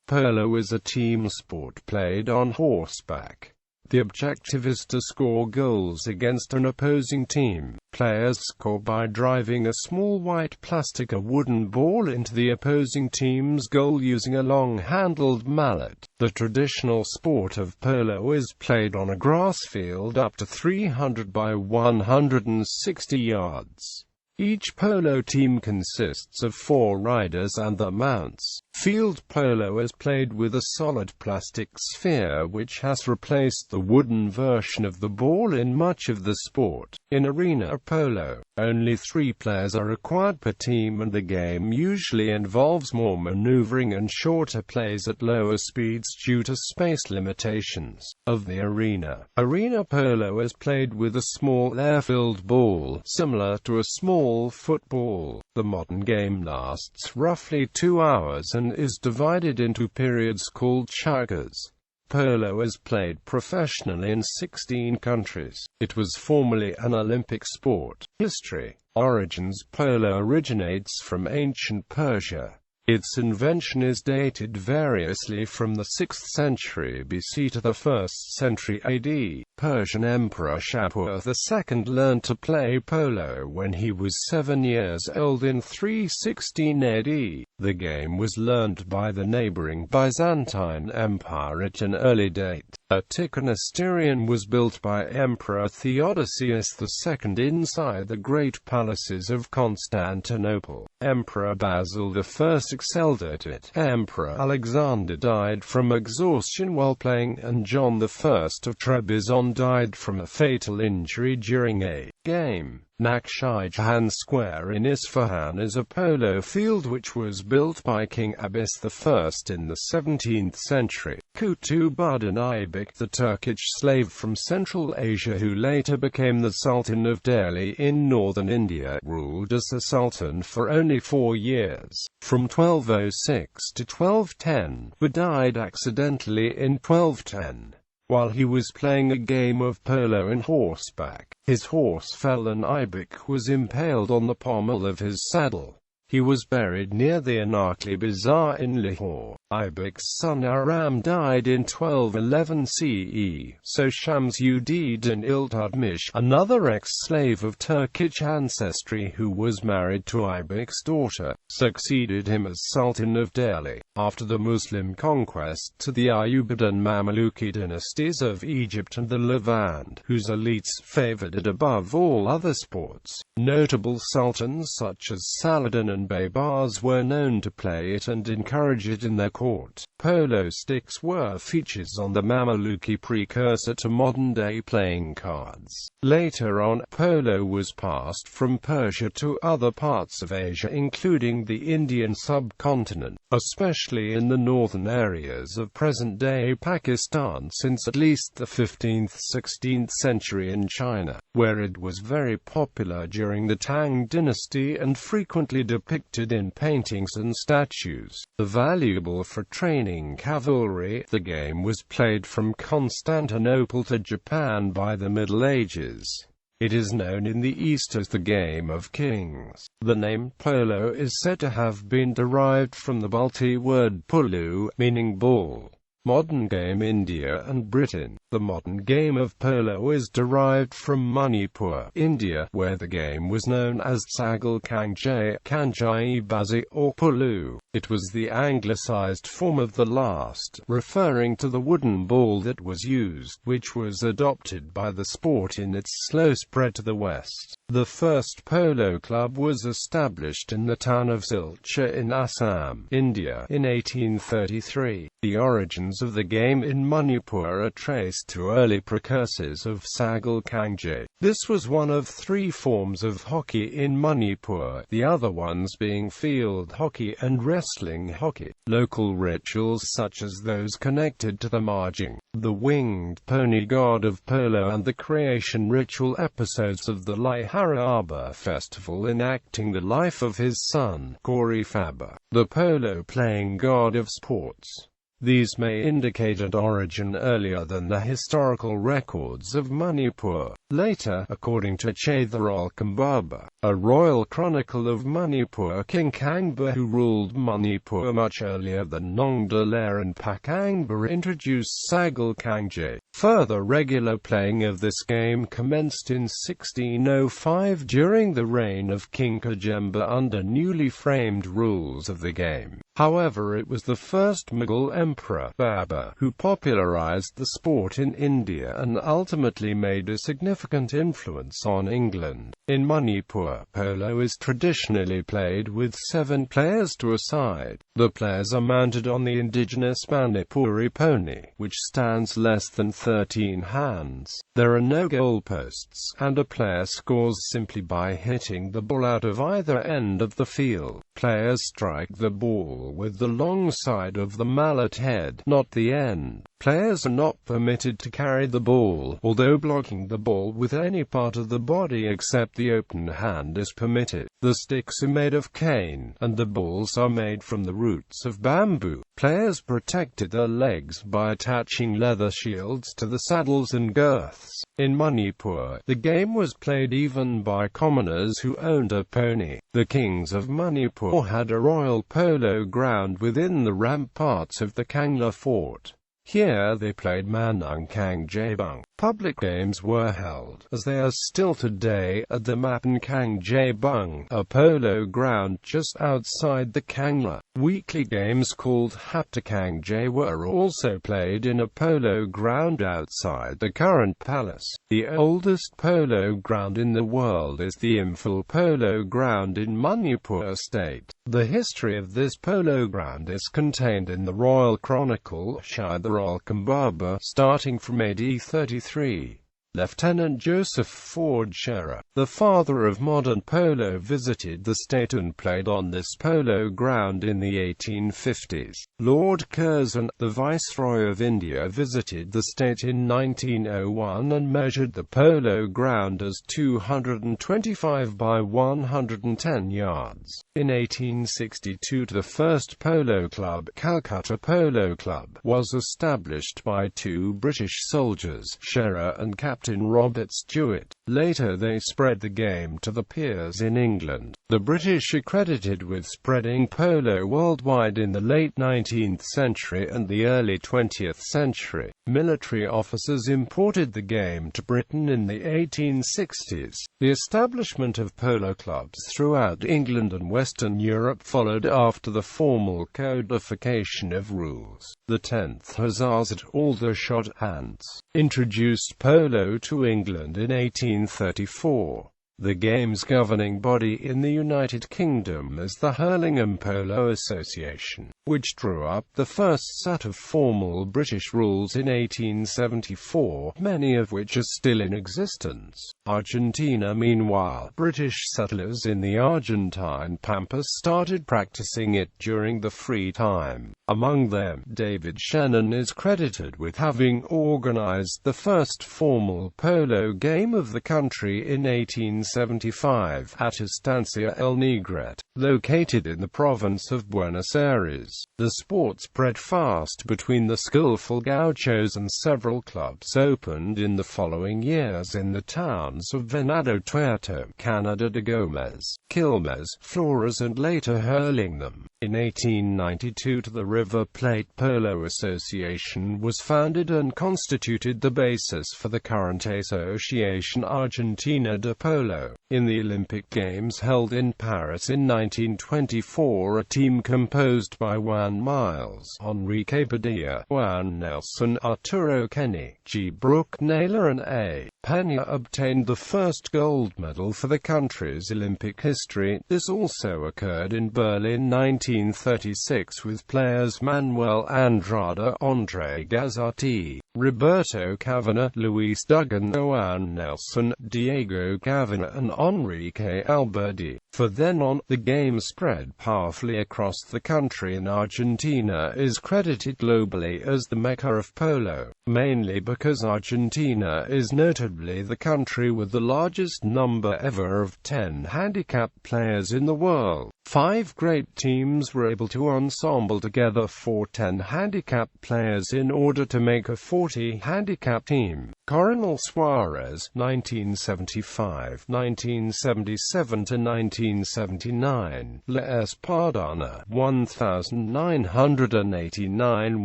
Polo is a team sport played on horseback. The objective is to score goals against an opposing team. Players score by driving a small white plastic or wooden ball into the opposing team's goal using a long-handled mallet. The traditional sport of polo is played on a grass field up to 300 by 160 yards. Each polo team consists of 4 riders and their mounts. Field polo is played with a solid plastic sphere which has replaced the wooden version of the ball in much of the sport. In arena polo, only 3 players are required per team, and the game usually involves more maneuvering and shorter plays at lower speeds due to space limitations of the arena. Arena polo is played with a small air-filled ball, similar to a small football. The modern game lasts roughly 2 hours and is divided into periods called checkers. Polo is played professionally in 16 countries. It was formerly an Olympic sport. History. Origins. Polo originates from ancient Persia. Its invention is dated variously from the 6th century BC to the 1st century AD. Persian Emperor Shapur II learned to play polo when he was 7 years old in 316 AD. The game was learned by the neighboring Byzantine Empire at an early date. A Ticonasterion was built by Emperor Theodosius II inside the great palaces of Constantinople. Emperor Basil I excelled at it. Emperor Alexander died from exhaustion while playing, and John I of Trebizond died from a fatal injury during a game. Nakhchivan Square in Isfahan is a polo field which was built by King Abbas I in the 17th century. Kutubuddin Aybek, the Turkish slave from Central Asia who later became the Sultan of Delhi in northern India, ruled as a sultan for only 4 years, from 1206 to 1210, but died accidentally in 1210. While he was playing a game of polo on horseback, his horse fell and Aybek was impaled on the pommel of his saddle. He was buried near the Anarkli Bazaar in Lahore. Aybek's son Aram died in 1211 CE, so Shams-ud-Din Iltutmish, another ex-slave of Turkish ancestry who was married to Aybek's daughter, succeeded him as Sultan of Delhi. After the Muslim conquest to the Ayyubid and Mamluki dynasties of Egypt and the Levant, whose elites favored it above all other sports, notable sultans such as Saladin and Baybars were known to play it and encourage it in their court. Polo sticks were features on the Mamluki precursor to modern-day playing cards. Later on, polo was passed from Persia to other parts of Asia including the Indian subcontinent, especially in the northern areas of present-day Pakistan since at least the 15th–16th century in China, where it was very popular during the Tang dynasty and frequently depicted in paintings and statues. Valuable for training cavalry, the game was played from Constantinople to Japan by the Middle Ages. It is known in the East as the Game of Kings. The name polo is said to have been derived from the Balti word pulu, meaning ball. Modern game India and Britain. The modern game of polo is derived from Manipur, India, where the game was known as Sagal Kangjay, Kanjai Bazi, or Pulu. It was the anglicized form of the last, referring to the wooden ball that was used, which was adopted by the sport in its slow spread to the west. The first polo club was established in the town of Silchar in Assam, India, in 1833. The origins of the game in Manipur are traced to early precursors of Sagal Kangjay. This was one of 3 forms of hockey in Manipur, the other ones being field hockey and wrestling hockey. Local rituals such as those connected to the Mahjong, the winged pony god of polo, and the creation ritual episodes of the Lihara Arbor festival enacting the life of his son, Gauri Faber, the polo-playing god of sports. These may indicate an origin earlier than the historical records of Manipur. Later, according to Chetharol Kambaba, A royal chronicle of Manipur. King Kangba, who ruled Manipur much earlier than Nongdalar and Pakangba, introduced Sagal Kangje. Further regular playing of this game commenced in 1605 during the reign of King Kajemba under newly framed rules of the game. However, it was the first Mughal emperor, Babur, who popularized the sport in India and ultimately made a significant influence on England. In Manipur, polo is traditionally played with 7 players to a side. The players are mounted on the indigenous Manipuri pony, which stands less than 13 hands. There are no goalposts, and a player scores simply by hitting the ball out of either end of the field. Players strike the ball with the long side of the mallet head, not the end. Players are not permitted to carry the ball, although blocking the ball with any part of the body except the open hand is permitted. The sticks are made of cane, and the balls are made from the roots of bamboo. Players protected their legs by attaching leather shields to the saddles and girths. In Manipur, the game was played even by commoners who owned a pony. The kings of Manipur had a royal polo ground within the ramparts of the Kangla fort. Here they played Manung Kangjebung. Public games were held, as they are still today, at the Mapan Kangjebung, a polo ground just outside the Kangla. Weekly games called Hapta Kangje were also played in a polo ground outside the current palace. The oldest polo ground in the world is the Imphal Polo Ground in Manipur State. The history of this polo ground is contained in the Royal Chronicle, Shaidaral Kambaba, starting from AD 33. Lieutenant Joseph Ford Scherer, the father of modern polo, visited the state and played on this polo ground in the 1850s. Lord Curzon, the Viceroy of India, visited the state in 1901 and measured the polo ground as 225 by 110 yards. In 1862, the first polo club, Calcutta Polo Club, was established by 2 British soldiers, Scherer and Captain Robert Stewart. Later they spread the game to the peers in England. The British are credited with spreading polo worldwide in the late 19th century and the early 20th century. Military officers imported the game to Britain in the 1860s. The establishment of polo clubs throughout England and Western Europe followed after the formal codification of rules. The 10th Hussars at Aldershot, Hants, introduced polo to England in 1834. The game's governing body in the United Kingdom is the Hurlingham Polo Association, which drew up the first set of formal British rules in 1874, many of which are still in existence. Argentina. Meanwhile, British settlers in the Argentine Pampas started practicing it during the free time. Among them, David Shannon is credited with having organized the first formal polo game of the country in 1875, at Estancia El Negrete, located in the province of Buenos Aires. The sport spread fast between the skillful gauchos, and several clubs opened in the following years in the towns of Venado Tuerto, Canada de Gomez, Quilmes, Flores and later Hurlingham. In 1892 the River Plate Polo Association was founded and constituted the basis for the current Association Argentina de Polo. In the Olympic Games held in Paris in 1924, a team composed by Juan Miles, Enrique Padilla, Juan Nelson, Arturo Kenny, G. Brooke Naylor and A. Pena obtained the first gold medal for the country's Olympic history. This also occurred in Berlin 1936 with players Manuel Andrade, Andre Gazzarti, Roberto Cavana, Luis Dugan, Juan Nelson, Diego Cavana and Enrique Alberdi. From then on, the game spread powerfully across the country, and Argentina is credited globally as the Mecca of polo, mainly because Argentina is notably the country with the largest number ever of 10 handicapped players in the world. 5 great teams were able to ensemble together for 10 handicapped players in order to make a 40 40 handicap team. Coronel Suarez, 1975, 1977 to 1979. La Espadana, 1989,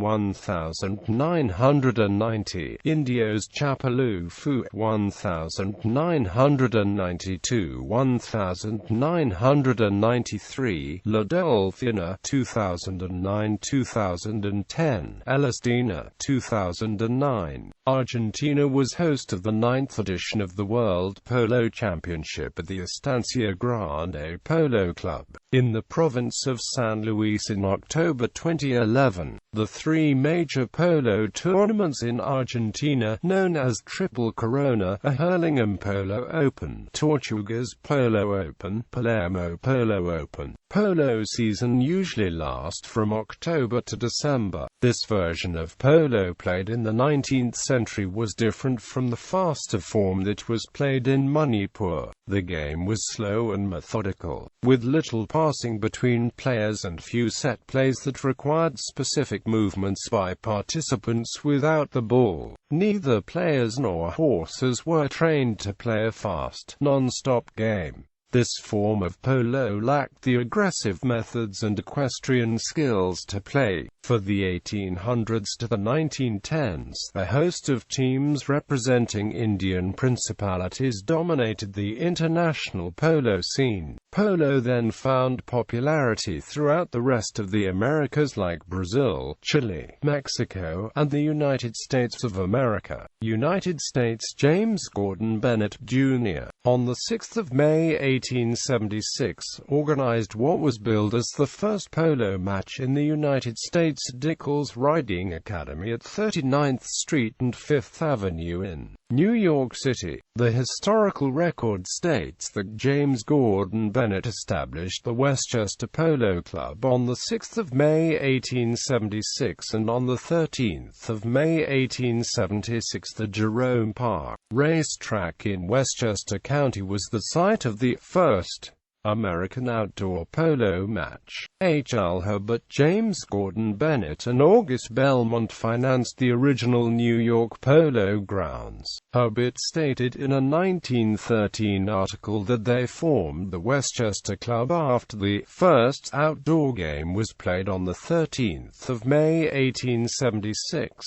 1990. Indios Chapaloo Fu, 1992, 1993. La Delfina, 2009-2010. Elestina, 2009. Argentina was host of the 9th edition of the World Polo Championship at the Estancia Grande Polo Club, in the province of San Luis in October 2011. The three major polo tournaments in Argentina, known as Triple Corona, are Hurlingham Polo Open, Tortugas Polo Open, Palermo Polo Open. Polo season usually lasts from October to December. This version of polo played in the 19th century was different from the faster form that was played in Manipur. The game was slow and methodical, with little passing between players and few set plays that required specific movements by participants without the ball. Neither players nor horses were trained to play a fast, non-stop game. This form of polo lacked the aggressive methods and equestrian skills to play. For the 1800s to the 1910s, a host of teams representing Indian principalities dominated the international polo scene. Polo then found popularity throughout the rest of the Americas like Brazil, Chile, Mexico, and the United States of America. United States. James Gordon Bennett, Jr., on the 6th of May 1876, organized what was billed as the first polo match in the United States. Dickel's Riding Academy at 39th Street and 5th Avenue in New York City. The historical record states that James Gordon Bennett established the Westchester Polo Club on the 6th of May 1876, and on the 13th of May 1876 the Jerome Park racetrack in Westchester County was the site of the first American outdoor polo match. H. L. Herbert, James Gordon Bennett and August Belmont financed the original New York Polo Grounds. Herbert stated in a 1913 article that they formed the Westchester Club after the first outdoor game was played on the 13th of May 1876.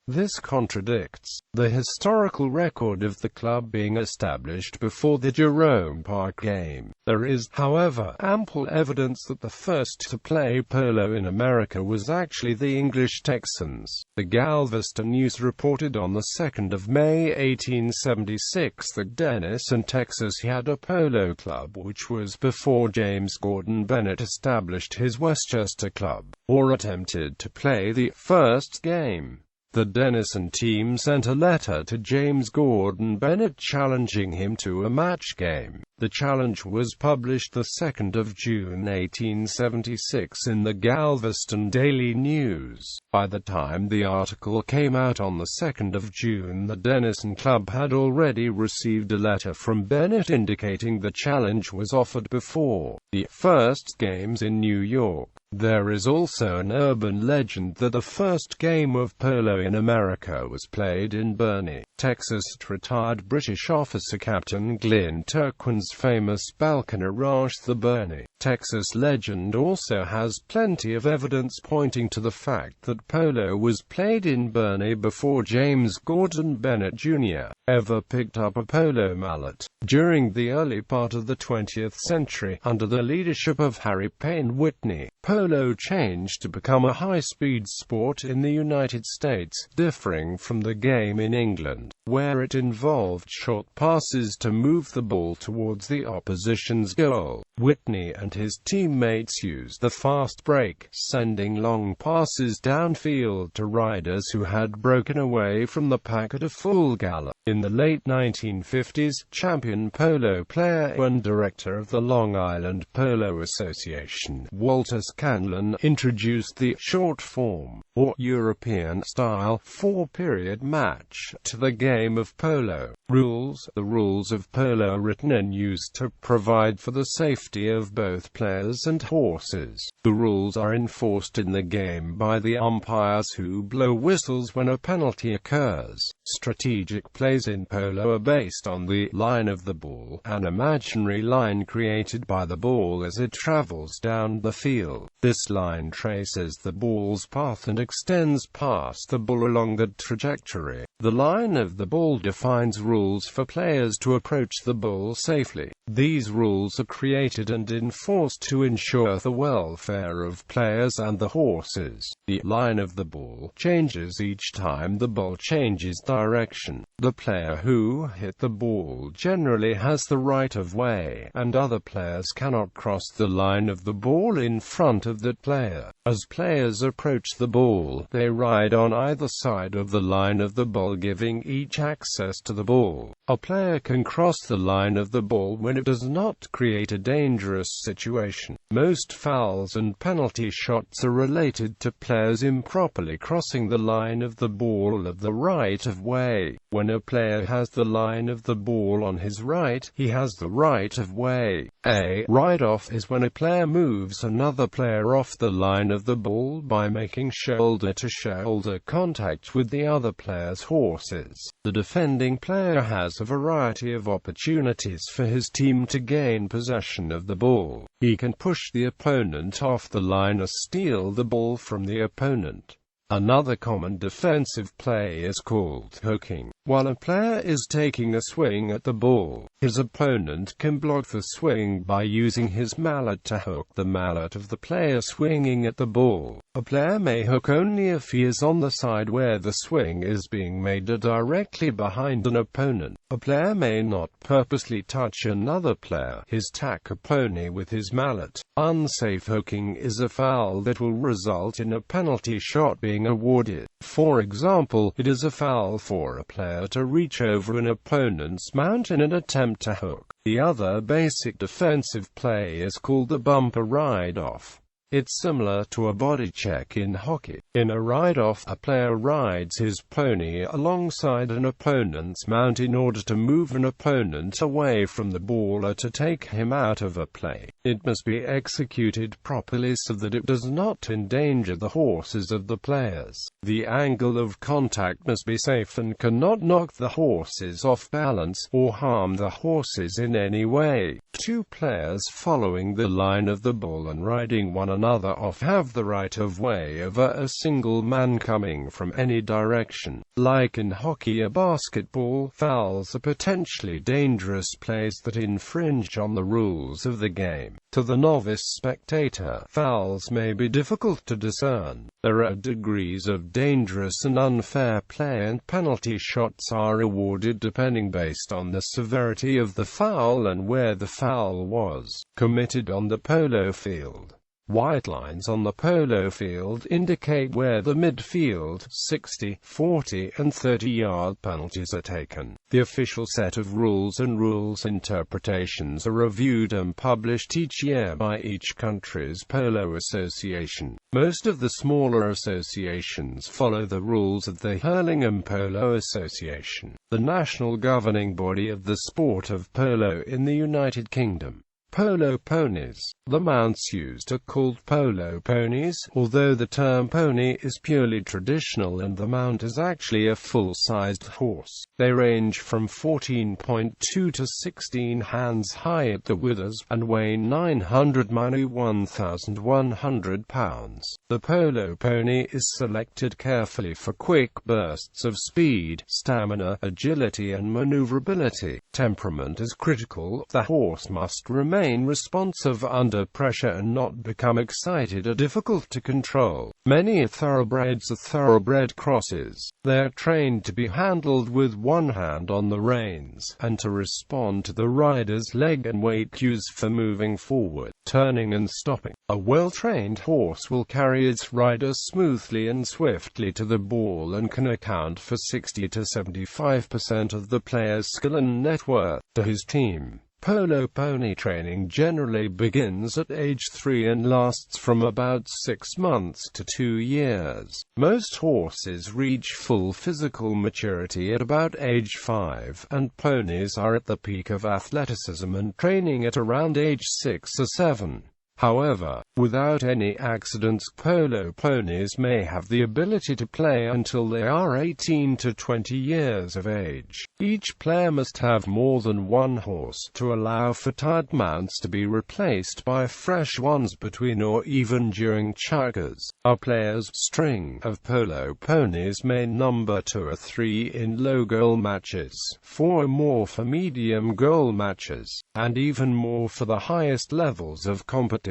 This contradicts the historical record of the club being established before the Jerome Park game. There is, however, ample evidence that the first to play polo in America was actually the English Texans. The Galveston News reported on the 2nd of May 1876 that Denison, Texas had a polo club, which was before James Gordon Bennett established his Westchester Club, or attempted to play the first game. The Denison team sent a letter to James Gordon Bennett challenging him to a match game. The challenge was published the 2nd of June 1876 in the Galveston Daily News. By the time the article came out on the 2nd of June, the Denison Club had already received a letter from Bennett indicating the challenge was offered before the first games in New York. There is also an urban legend that the first game of polo in America was played in Boerne, Texas. Retired British officer Captain Glyn Turquin's famous Balconarage. The Boerne, Texas legend also has plenty of evidence pointing to the fact that polo was played in Boerne before James Gordon Bennett Jr. ever picked up a polo mallet. During the early part of the 20th century, under the leadership of Harry Payne Whitney, polo changed to become a high-speed sport in the United States, differing from the game in England, where it involved short passes to move the ball towards the opposition's goal. Whitney and his teammates used the fast break, sending long passes downfield to riders who had broken away from the pack at a full gallop. In the late 1950s, champion polo player and director of the Long Island Polo Association, Walter Scanlon introduced the short form, or European-style, 4-period match to the game of polo. Rules. The rules of polo are written and used to provide for the safety of both players and horses. The rules are enforced in the game by the umpires who blow whistles when a penalty occurs. Strategic plays in polo are based on the line of the ball, an imaginary line created by the ball as it travels down the field. This line traces the ball's path and extends past the ball along the trajectory. The line of the ball defines rules for players to approach the ball safely. These rules are created and enforced to ensure the welfare of players and the horses. The line of the ball changes each time the ball changes direction. The player who hit the ball generally has the right of way, and other players cannot cross the line of the ball in front of that player. As players approach the ball, they ride on either side of the line of the ball, giving each access to the ball. A player can cross the line of the ball when it does not create a dangerous situation. Most fouls and penalty shots are related to players improperly crossing the line of the ball of the right of way. When a player has the line of the ball on his right, he has the right of way. A ride-off is when a player moves another player off the line of the ball by making shoulder-to-shoulder contact with the other player's horses. The defending player has a variety of opportunities for his team to gain possession of the ball. He can push the opponent off the line or steal the ball from the opponent. Another common defensive play is called hooking. While a player is taking a swing at the ball, his opponent can block the swing by using his mallet to hook the mallet of the player swinging at the ball. A player may hook only if he is on the side where the swing is being made or directly behind an opponent. A player may not purposely touch another player, his tacker pony, with his mallet. Unsafe hooking is a foul that will result in a penalty shot being awarded. For example, it is a foul for a player to reach over an opponent's mount in an attempt to hook. The other basic defensive play is called the bumper ride-off. It's similar to a body check in hockey. In a ride-off, a player rides his pony alongside an opponent's mount in order to move an opponent away from the ball or to take him out of a play. It must be executed properly so that it does not endanger the horses of the players. The angle of contact must be safe and cannot knock the horses off balance or harm the horses in any way. Two players following the line of the ball and riding one another off have the right of way over a single man coming from any direction. Like in hockey or basketball, fouls are potentially dangerous plays that infringe on the rules of the game. To the novice spectator, fouls may be difficult to discern. There are degrees of dangerous and unfair play, and penalty shots are awarded depending based on the severity of the foul and where the foul was committed on the polo field. White lines on the polo field indicate where the midfield, 60, 40, and 30-yard penalties are taken. The official set of rules and rules interpretations are reviewed and published each year by each country's polo association. Most of the smaller associations follow the rules of the Hurling and Polo Association, the national governing body of the sport of polo in the United Kingdom. Polo ponies. The mounts used are called polo ponies, although the term pony is purely traditional and the mount is actually a full-sized horse. They range from 14.2 to 16 hands high at the withers, and weigh 900 to 1,100 pounds. The polo pony is selected carefully for quick bursts of speed, stamina, agility and maneuverability. Temperament is critical. The horse must remain responsive under pressure and not become excited or difficult to control. Many thoroughbreds are thoroughbred crosses. They are trained to be handled with one hand on the reins, and to respond to the rider's leg and weight cues for moving forward, turning and stopping. A well-trained horse will carry its rider smoothly and swiftly to the ball and can account for 60 to 75% of the player's skill and net worth. To his team. Polo pony training generally begins at age 3 and lasts from about 6 months to 2 years. Most horses reach full physical maturity at about age 5, and ponies are at the peak of athleticism and training at around age 6 or 7. However, without any accidents, polo ponies may have the ability to play until they are 18 to 20 years of age. Each player must have more than one horse to allow for tired mounts to be replaced by fresh ones between or even during checkers. A player's string of polo ponies may number 2 or 3 in low goal matches, 4 or more for medium goal matches, and even more for the highest levels of competition.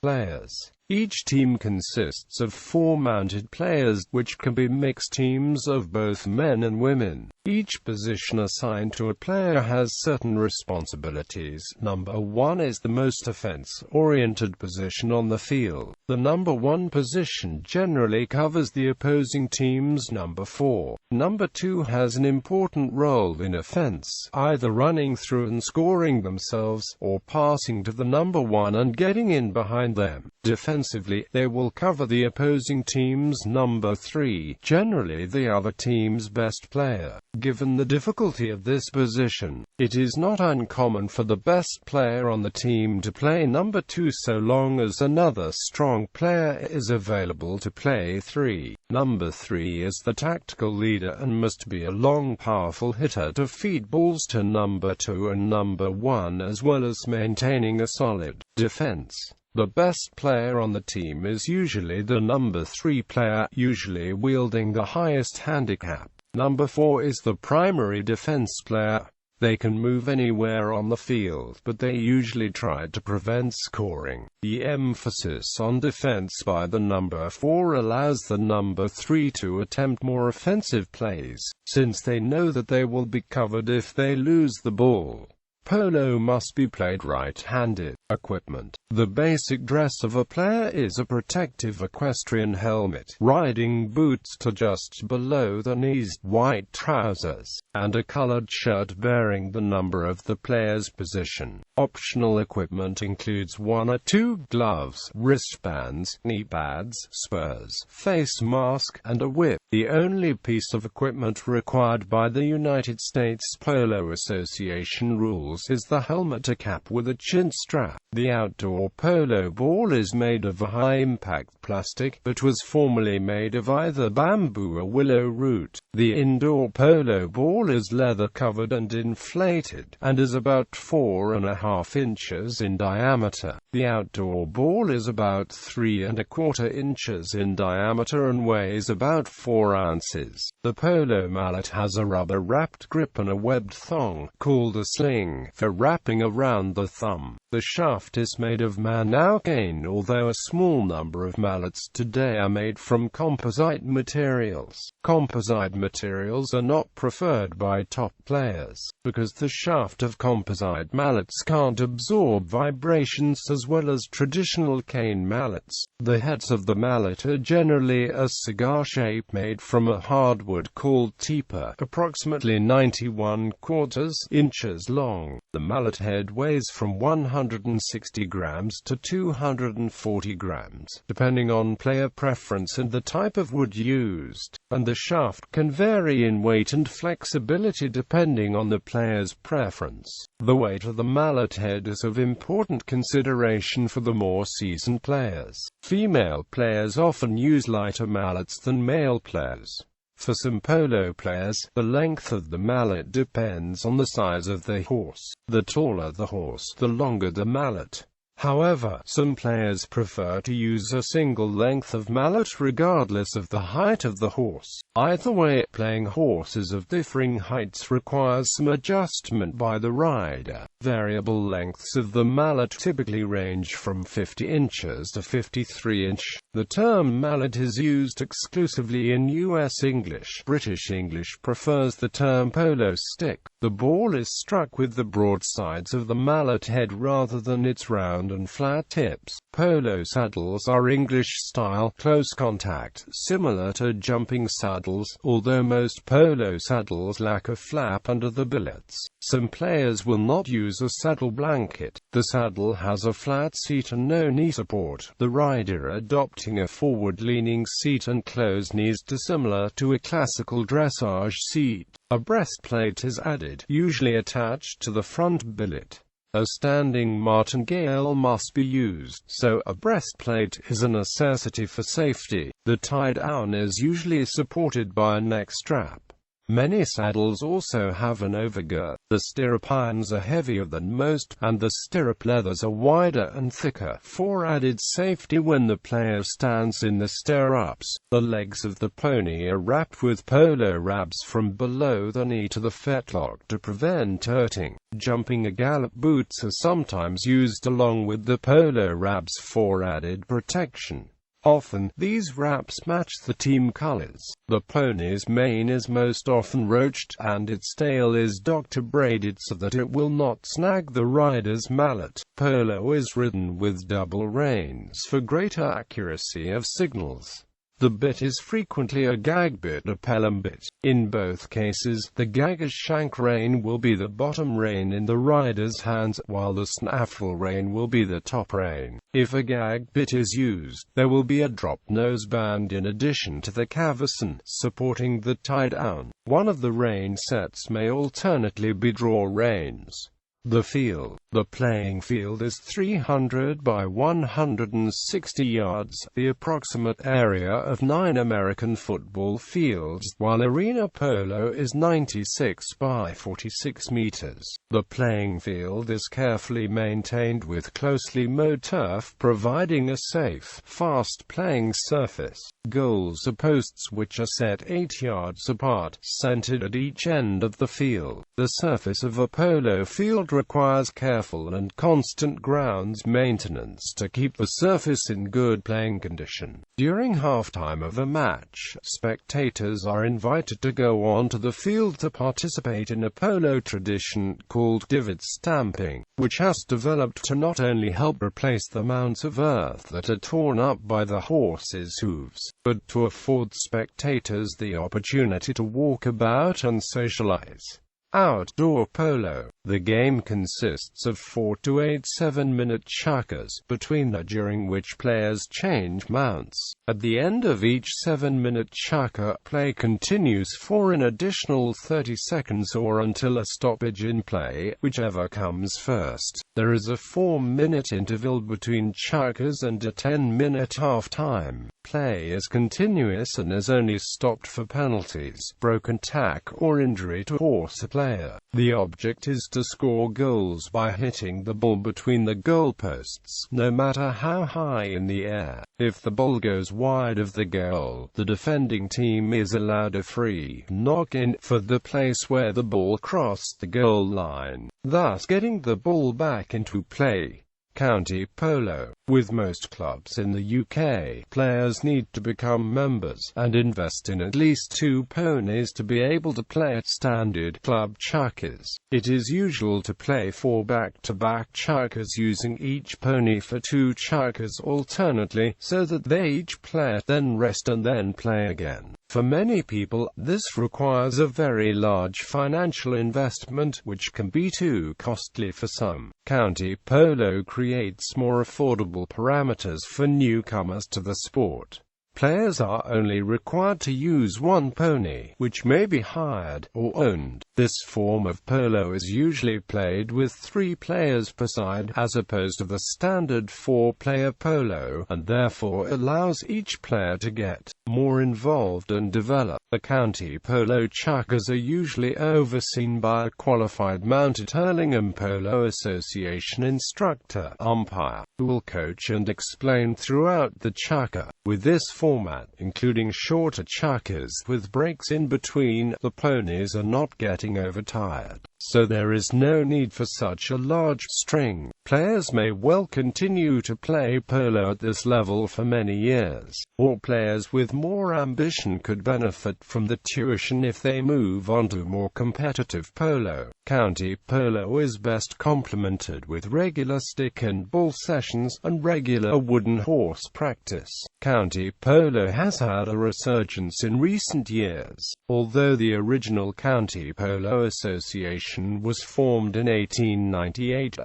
Players. Each team consists of 4 mounted players, which can be mixed teams of both men and women. Each position assigned to a player has certain responsibilities. Number 1 is the most offense-oriented position on the field. The number 1 position generally covers the opposing team's number 4. Number 2 has an important role in offense, either running through and scoring themselves, or passing to the number 1 and getting in behind them. Defensively, they will cover the opposing team's number 3, generally the other team's best player. Given the difficulty of this position, it is not uncommon for the best player on the team to play number 2 so long as another strong player is available to play 3. Number 3 is the tactical leader and must be a long, powerful hitter to feed balls to number 2 and number 1, as well as maintaining a solid defense. The best player on the team is usually the number 3 player, usually wielding the highest handicap. Number 4 is the primary defense player. They can move anywhere on the field, but they usually try to prevent scoring. The emphasis on defense by the number 4 allows the number 3 to attempt more offensive plays, since they know that they will be covered if they lose the ball. Polo must be played right-handed. Equipment. The basic dress of a player is a protective equestrian helmet, riding boots to just below the knees, white trousers, and a colored shirt bearing the number of the player's position. Optional equipment includes 1 or 2 gloves, wristbands, knee pads, spurs, face mask, and a whip. The only piece of equipment required by the United States Polo Association rules is the helmet or cap with a chin strap. The outdoor polo ball is made of a high-impact plastic, but was formerly made of either bamboo or willow root. The indoor polo ball is leather-covered and inflated, and is about 4.5 inches in diameter. The outdoor ball is about 3¼ inches in diameter and weighs about 4 ounces. The polo mallet has a rubber-wrapped grip and a webbed thong, called a sling, for wrapping around the thumb. The shaft is made of manau cane, although a small number of mallets today are made from composite materials. Composite materials are not preferred by top players, because the shaft of composite mallets can't absorb vibrations as well as traditional cane mallets. The heads of the mallet are generally a cigar shape made from a hardwood called teeper, approximately 91/4 inches long. The mallet head weighs from 160 grams to 240 grams, depending on player preference and the type of wood used, and the shaft can vary in weight and flexibility depending on the player's preference. The weight of the mallet head is of important consideration for the more seasoned players. Female players often use lighter mallets than male players. For some polo players, the length of the mallet depends on the size of the horse. The taller the horse, the longer the mallet. However, some players prefer to use a single length of mallet regardless of the height of the horse. Either way, playing horses of differing heights requires some adjustment by the rider. Variable lengths of the mallet typically range from 50 inches to 53 inch. The term mallet is used exclusively in US English. British English prefers the term polo stick. The ball is struck with the broad sides of the mallet head rather than its round and flat tips. Polo saddles are English-style, close contact, similar to jumping saddles, although most polo saddles lack a flap under the billets. Some players will not use a saddle blanket. The saddle has a flat seat and no knee support, the rider adopting a forward-leaning seat and closed knees similar to a classical dressage seat. A breastplate is added, usually attached to the front billet. A standing martingale must be used, so a breastplate is a necessity for safety. The tie-down is usually supported by a neck strap. Many saddles also have an overgirth. The stirrup irons are heavier than most, and the stirrup leathers are wider and thicker, for added safety when the player stands in the stirrups. The legs of the pony are wrapped with polo wraps from below the knee to the fetlock to prevent hurting. Jumping or gallop boots are sometimes used along with the polo wraps for added protection. Often, these wraps match the team colors. The pony's mane is most often roached, and its tail is docked or braided so that it will not snag the rider's mallet. Polo is ridden with double reins for greater accuracy of signals. The bit is frequently a gag bit or pelham bit. In both cases, the gagger's shank rein will be the bottom rein in the rider's hands, while the snaffle rein will be the top rein. If a gag bit is used, there will be a drop noseband in addition to the cavesson, supporting the tie-down. One of the rein sets may alternately be draw reins. The field. The playing field is 300 by 160 yards, the approximate area of 9 American football fields, while arena polo is 96 by 46 meters. The playing field is carefully maintained with closely mowed turf, providing a safe, fast playing surface. Goals are posts which are set 8 yards apart, centered at each end of the field. The surface of a polo field requires careful and constant grounds maintenance to keep the surface in good playing condition. During halftime of a match, spectators are invited to go onto the field to participate in a polo tradition called divot stamping, which has developed to not only help replace the mounds of earth that are torn up by the horse's hooves, but to afford spectators the opportunity to walk about and socialize. Outdoor polo. The game consists of 4 to 8 7-minute chukkas between during which players change mounts. At the end of each 7-minute chukka, play continues for an additional 30 seconds or until a stoppage in play, whichever comes first. There is a 4-minute interval between chukkas and a 10-minute half-time. Play is continuous and is only stopped for penalties, broken tack or injury to horse player. The object is to score goals by hitting the ball between the goalposts, no matter how high in the air. If the ball goes wide of the goal, the defending team is allowed a free knock-in for the place where the ball crossed the goal line, thus getting the ball back into play. County polo. With most clubs in the UK, players need to become members and invest in at least 2 ponies to be able to play at standard club chukkas. It is usual to play 4 back-to-back chukkas using each pony for 2 chukkas alternately, so that each player then rest and then play again. For many people, this requires a very large financial investment, which can be too costly for some. County polo creates more affordable parameters for newcomers to the sport. Players are only required to use 1 pony, which may be hired or owned. This form of polo is usually played with 3 players per side, as opposed to the standard 4-player polo, and therefore allows each player to get more involved and develop. The county polo chukkas are usually overseen by a qualified mounted Hurlingham Polo Association instructor, umpire, who will coach and explain throughout the chukka. With this format, including shorter chukkas with breaks in between, the ponies are not getting overtired, so there is no need for such a large string. Players may well continue to play polo at this level for many years, or players with more ambition could benefit from the tuition if they move on to more competitive polo. County polo is best complemented with regular stick and ball sessions, and regular wooden horse practice. County polo has had a resurgence in recent years, although the original County Polo Association was formed in 1898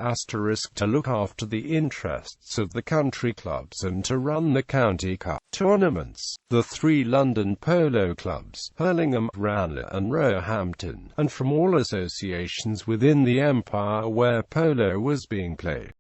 to look after the interests of the country clubs and to run the County Cup tournaments. The three London polo clubs, Hurlingham, Ranelagh and Roehampton, and from all associations within the empire where polo was being played.